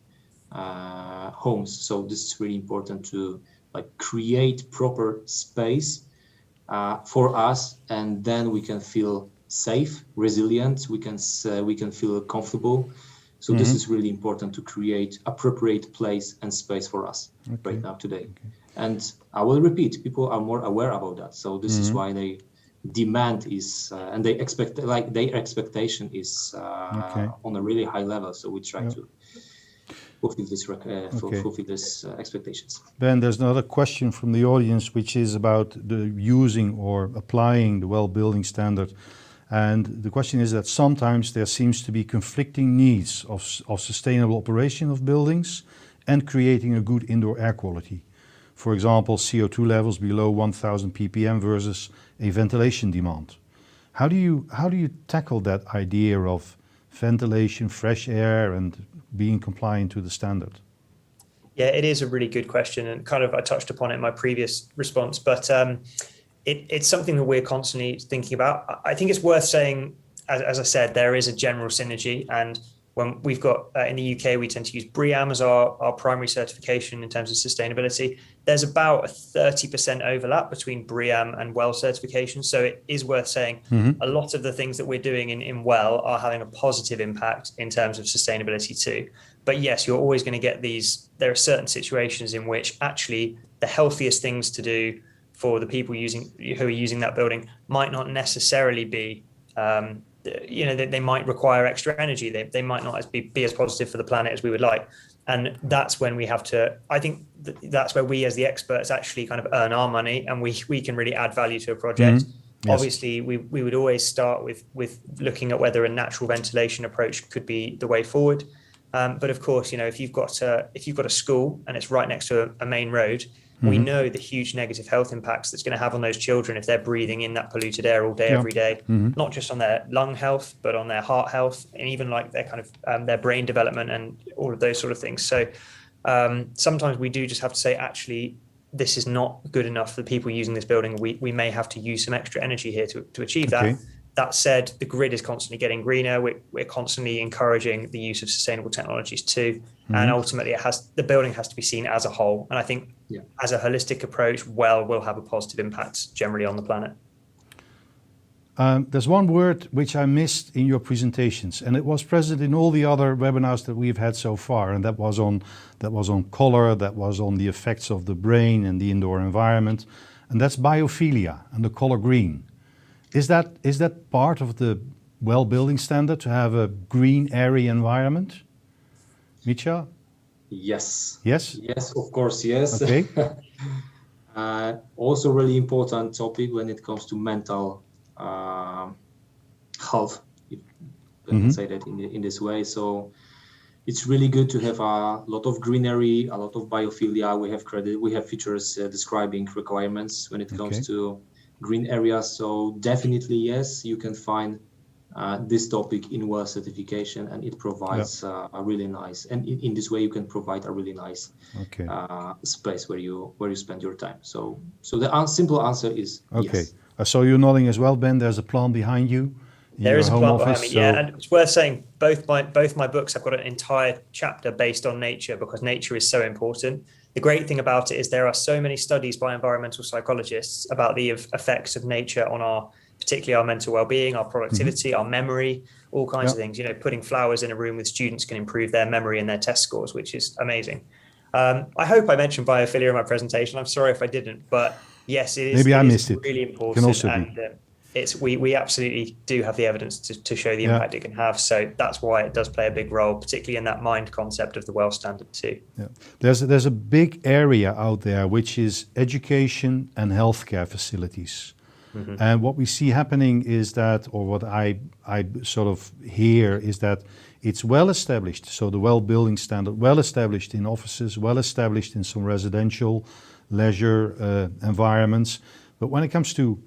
homes. So this is really important to like create proper space for us, and then we can feel safe, resilient. We can feel comfortable. So this is really important to create appropriate place and space for us right now today. And I will repeat, people are more aware about that. So this is why they demand is and they expect, like their expectation is on a really high level. So we try to fulfill this expectations. Ben, there's another question from the audience, which is about the using or applying the well building standard. And the question is that sometimes there seems to be conflicting needs of sustainable operation of buildings and creating a good indoor air quality. For example, CO2 levels below 1000 ppm versus a ventilation demand. How do you tackle that idea of ventilation, fresh air, and being compliant to the standard? Yeah, it is a really good question, and kind of I touched upon it in my previous response, but it's something that we're constantly thinking about. I think it's worth saying, as I said, there is a general synergy, and when we've got in the UK, we tend to use BREEAM as our primary certification in terms of sustainability. There's about a 30% overlap between BREEAM and WELL certification. So it is worth saying a lot of the things that we're doing in WELL are having a positive impact in terms of sustainability too. But yes, you're always going to get these, there are certain situations in which actually the healthiest things to do for the people who are using that building might not necessarily be they might require extra energy. They might not be as positive for the planet as we would like. And that's when we have to, I think that's where we as the experts actually kind of earn our money, and we can really add value to a project. Yes. Obviously, we would always start with looking at whether a natural ventilation approach could be the way forward. But of course, if you've got a school and it's right next to a main road, we know the huge negative health impacts that's going to have on those children if they're breathing in that polluted air all day, every day, not just on their lung health, but on their heart health, and even like their kind of their brain development and all of those sort of things. So sometimes we do just have to say, actually, this is not good enough for the people using this building. We may have to use some extra energy here to achieve that. That said, the grid is constantly getting greener. We're constantly encouraging the use of sustainable technologies too. And ultimately, the building has to be seen as a whole. And I think as a holistic approach, WELL will have a positive impact generally on the planet. There's one word which I missed in your presentations, and it was present in all the other webinars that we've had so far, and that was on color, that was on the effects of the brain and the indoor environment, and that's biophilia and the color green. Is that part of the WELL building standard to have a green, airy environment? Michal? Yes. Yes? Yes, of course, yes. Okay. Also really important topic when it comes to mental health, if I can say that in this way. So it's really good to have a lot of greenery, a lot of biophilia. We have features describing requirements when it comes to green areas. So definitely, yes, you can find this topic in WELL certification, and it provides a really nice, and in this way you can provide a really nice space where you spend your time. So the simple answer is yes. So you're nodding as well, Ben. There's a plan behind you. There is a plan behind me, yeah, and it's worth saying both my books have got an entire chapter based on nature, because nature is so important. The great thing about it is there are so many studies by environmental psychologists about the effects of nature on our particularly our mental well-being, our productivity, our memory, all kinds of things. You know, putting flowers in a room with students can improve their memory and their test scores, which is amazing. I hope I mentioned biophilia in my presentation. I'm sorry if I didn't, but yes, it is. Maybe I missed it. Really important. Can also and we absolutely do have the evidence to show the impact it can have. So that's why it does play a big role, particularly in that mind concept of the well standard too. Yeah. There's a big area out there which is education and healthcare facilities. And what we see happening is that, or what I sort of hear is that it's well established. So the well building standard, well established in offices, well established in some residential, leisure environments. But when it comes to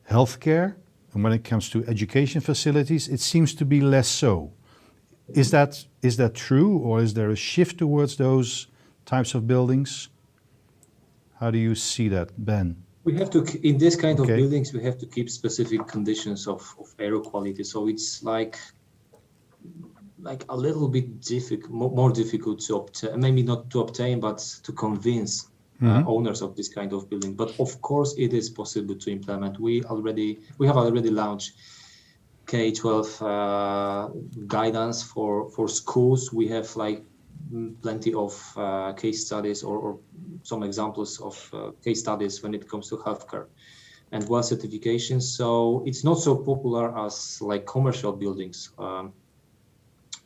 healthcare and when it comes to education facilities, it seems to be less so. Is that true, or is there a shift towards those types of buildings? How do you see that, Ben? We have to, in this kind of buildings, we have to keep specific conditions of air quality. So it's like a little bit more difficult to obtain, maybe not to obtain, but to convince owners of this kind of building. But of course, it is possible to implement. We have already launched K-12 guidance for schools. We have like plenty of case studies or some examples of case studies when it comes to healthcare and well certification. So it's not so popular as like commercial buildings,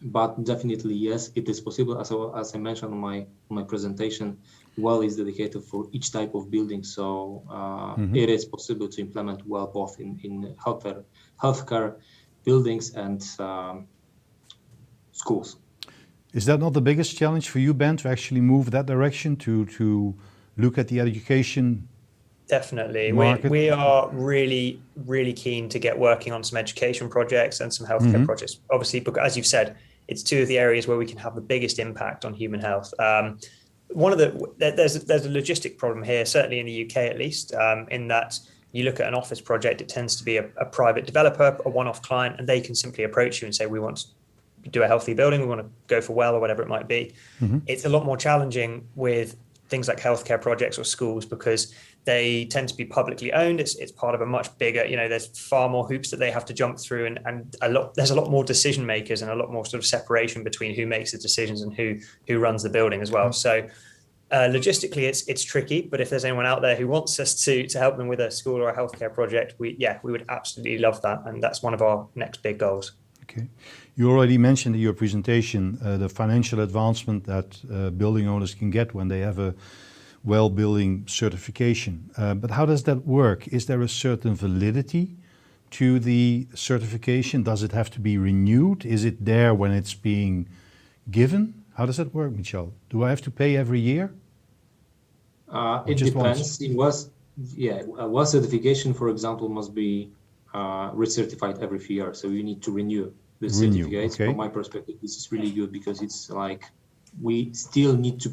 but definitely yes, it is possible. As I mentioned on my presentation, well is dedicated for each type of building. So it is possible to implement well both in healthcare buildings and schools. Is that not the biggest challenge for you, Ben, to actually move that direction, to look at the education? Definitely. We are really, really keen to get working on some education projects and some healthcare projects. Obviously, because as you've said, it's two of the areas where we can have the biggest impact on human health. There's a logistic problem here, certainly in the UK at least, in that you look at an office project, it tends to be a private developer, a one-off client, and they can simply approach you and say, we want to do a healthy building, we want to go for well or whatever it might be. It's a lot more challenging with things like healthcare projects or schools because they tend to be publicly owned. It's part of a much bigger, there's far more hoops that they have to jump through, and there's a lot more decision makers and a lot more sort of separation between who makes the decisions and who runs the building as well. So logistically it's tricky, but if there's anyone out there who wants us to help them with a school or a healthcare project, we would absolutely love that, and that's one of our next big goals. Okay. You already mentioned in your presentation the financial advancement that building owners can get when they have a well building certification. But how does that work? Is there a certain validity to the certification? Does it have to be renewed? Is it there when it's being given? How does that work, Michal? Do I have to pay every year? It depends. Well certification, for example, must be recertified every year, so you need to renew the certificates. From my perspective, this is really good because it's like we still need to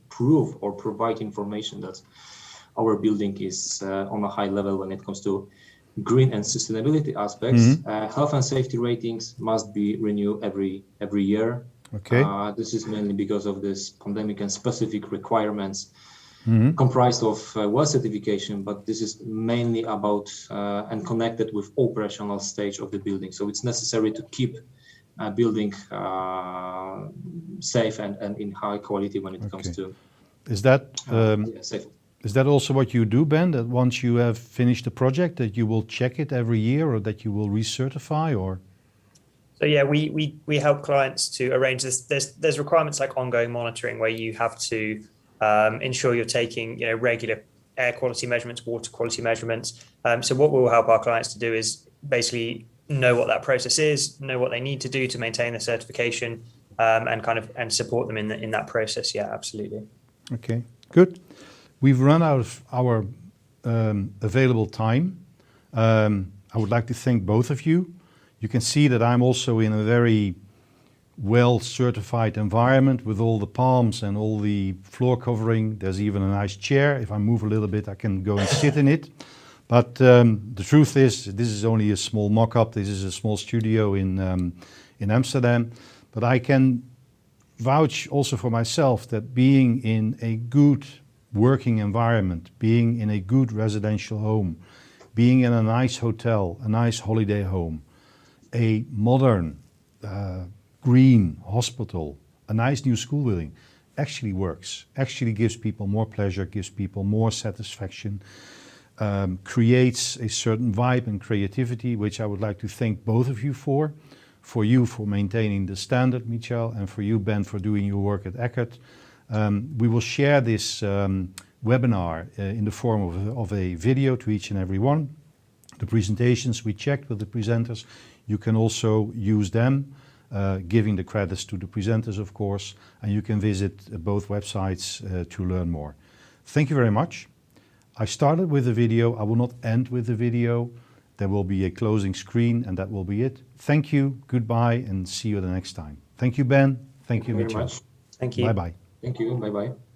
prove or provide information that our building is on a high level when it comes to green and sustainability aspects. Health and safety ratings must be renewed every year. This is mainly because of this pandemic and specific requirements comprised of well certification, but this is mainly about and connected with operational stage of the building. So it's necessary to keep a building safe and in high quality when it comes to. Is that safety. Is that also what you do, Ben? That once you have finished the project, that you will check it every year, or that you will recertify, or? So yeah, we help clients to arrange this. There's requirements like ongoing monitoring where you have to ensure you're taking regular air quality measurements, water quality measurements. So what we'll help our clients to do is basically know what that process is, know what they need to do to maintain the certification, and support them in that process. Yeah, absolutely. Okay, good. We've run out of our available time. I would like to thank both of you. You can see that I'm also in a very well-certified environment with all the palms and all the floor covering. There's even a nice chair. If I move a little bit, I can go and sit in it. But the truth is, this is only a small mock-up. This is a small studio in Amsterdam. But I can vouch also for myself that being in a good working environment, being in a good residential home, being in a nice hotel, a nice holiday home, a modern green hospital, a nice new school building, actually works, actually gives people more pleasure, gives people more satisfaction, creates a certain vibe and creativity, which I would like to thank both of you for you for maintaining the standard, Michal, and for you, Ben, for doing your work at Ekkist. We will share this webinar in the form of a video to each and every one. The presentations we checked with the presenters, you can also use them, giving the credits to the presenters, of course, and you can visit both websites to learn more. Thank you very much. I started with the video. I will not end with the video. There will be a closing screen, and that will be it. Thank you, goodbye, and see you the next time. Thank you, Ben. Thank you, very Michal. much. Thank you. Bye-bye. Thank you. Bye-bye.